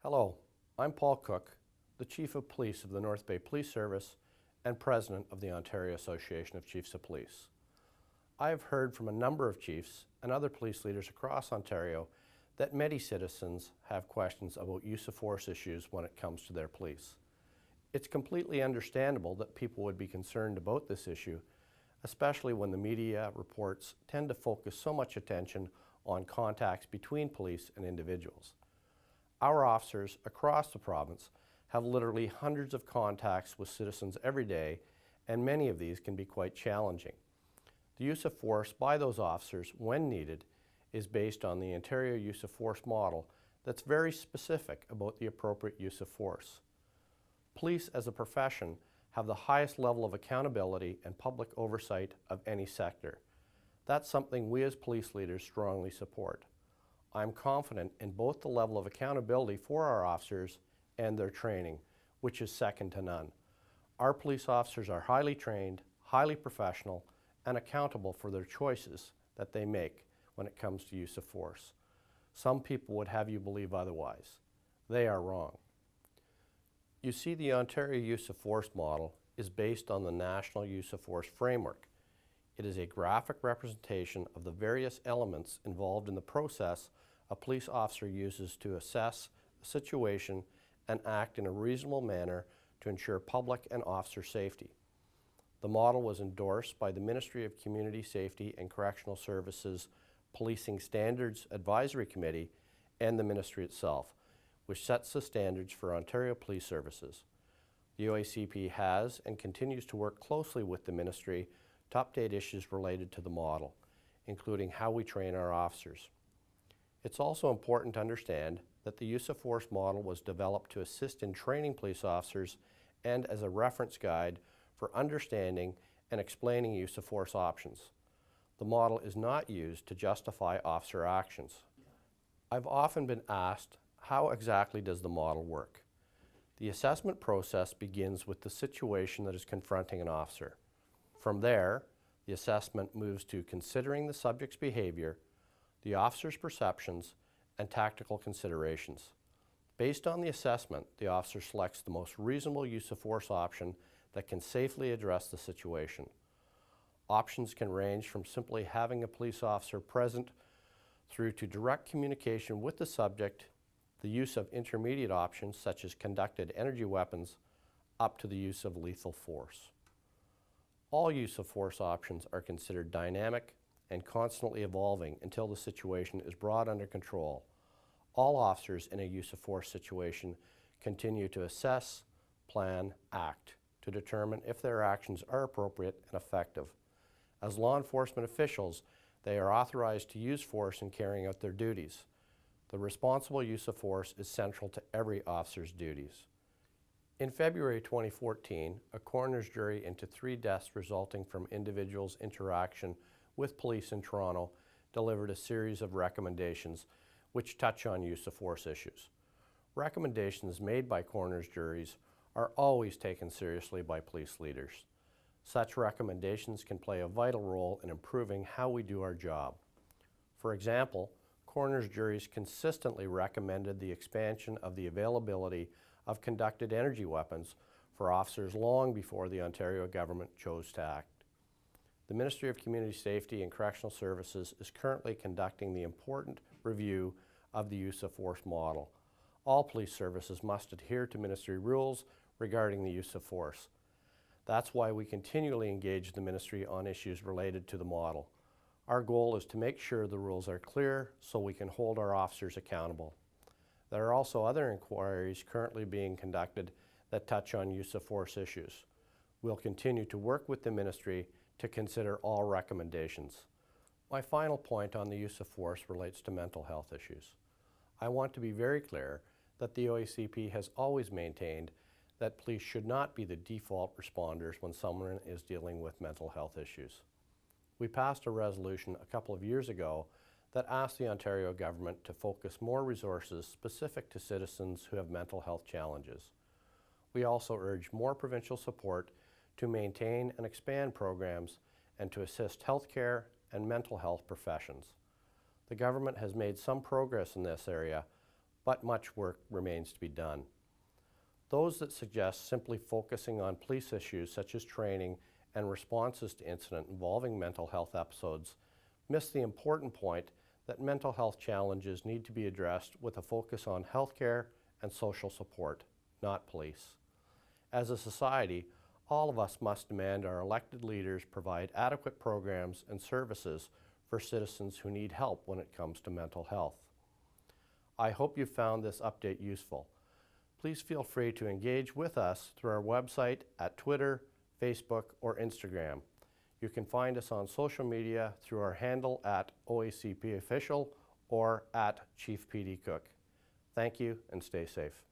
Hello, I'm Paul Cook, the Chief of Police of the North Bay Police Service and President of the Ontario Association of Chiefs of Police. I have heard from a number of chiefs and other police leaders across Ontario that many citizens have questions about use of force issues when it comes to their police. It's completely understandable that people would be concerned about this issue, especially when the media reports tend to focus so much attention on contacts between police and individuals. Our officers across the province have literally hundreds of contacts with citizens every day, and many of these can be quite challenging. The use of force by those officers, when needed, is based on the Ontario Use of Force model that's very specific about the appropriate use of force. Police as a profession have the highest level of accountability and public oversight of any sector. That's something we as police leaders strongly support. I'm confident in both the level of accountability for our officers and their training, which is second to none. Our police officers are highly trained, highly professional, and accountable for their choices that they make when it comes to use of force. Some people would have you believe otherwise. They are wrong. You see, the Ontario Use of Force model is based on the National Use of Force Framework. It is a graphic representation of the various elements involved in the process a police officer uses to assess a situation and act in a reasonable manner to ensure public and officer safety. The model was endorsed by the Ministry of Community Safety and Correctional Services Policing Standards Advisory Committee and the Ministry itself, which sets the standards for Ontario Police Services. The OACP has and continues to work closely with the Ministry to update issues related to the model, including how we train our officers. It's also important to understand that the use of force model was developed to assist in training police officers and as a reference guide for understanding and explaining use of force options. The model is not used to justify officer actions. I've often been asked, how exactly does the model work? The assessment process begins with the situation that is confronting an officer. From there, the assessment moves to considering the subject's behavior, the officer's perceptions, and tactical considerations. Based on the assessment, the officer selects the most reasonable use of force option that can safely address the situation. Options can range from simply having a police officer present through to direct communication with the subject, the use of intermediate options such as conducted energy weapons, up to the use of lethal force. All use of force options are considered dynamic and constantly evolving until the situation is brought under control. All officers in a use of force situation continue to assess, plan, act to determine if their actions are appropriate and effective. As law enforcement officials, they are authorized to use force in carrying out their duties. The responsible use of force is central to every officer's duties. In February 2014, a coroner's jury into 3 deaths resulting from individuals' interaction with police in Toronto delivered a series of recommendations which touch on use of force issues. Recommendations made by coroner's juries are always taken seriously by police leaders. Such recommendations can play a vital role in improving how we do our job. For example, coroner's juries consistently recommended the expansion of the availability of conducted energy weapons for officers long before the Ontario government chose to act. The Ministry of Community Safety and Correctional Services is currently conducting the important review of the use of force model. All police services must adhere to ministry rules regarding the use of force. That's why we continually engage the ministry on issues related to the model. Our goal is to make sure the rules are clear so we can hold our officers accountable. There are also other inquiries currently being conducted that touch on use of force issues. We'll continue to work with the ministry to consider all recommendations. My final point on the use of force relates to mental health issues. I want to be very clear that the OACP has always maintained that police should not be the default responders when someone is dealing with mental health issues. We passed a resolution a couple of years ago that asked the Ontario government to focus more resources specific to citizens who have mental health challenges. We also urged more provincial support to maintain and expand programs and to assist healthcare and mental health professions. The government has made some progress in this area, but much work remains to be done. Those that suggest simply focusing on police issues such as training and responses to incidents involving mental health episodes miss the important point that mental health challenges need to be addressed with a focus on healthcare and social support, not police. As a society, all of us must demand our elected leaders provide adequate programs and services for citizens who need help when it comes to mental health. I hope you found this update useful. Please feel free to engage with us through our website at Twitter, Facebook, or Instagram. You can find us on social media through our handle at OACP Official or at Chief PD Cook. Thank you and stay safe.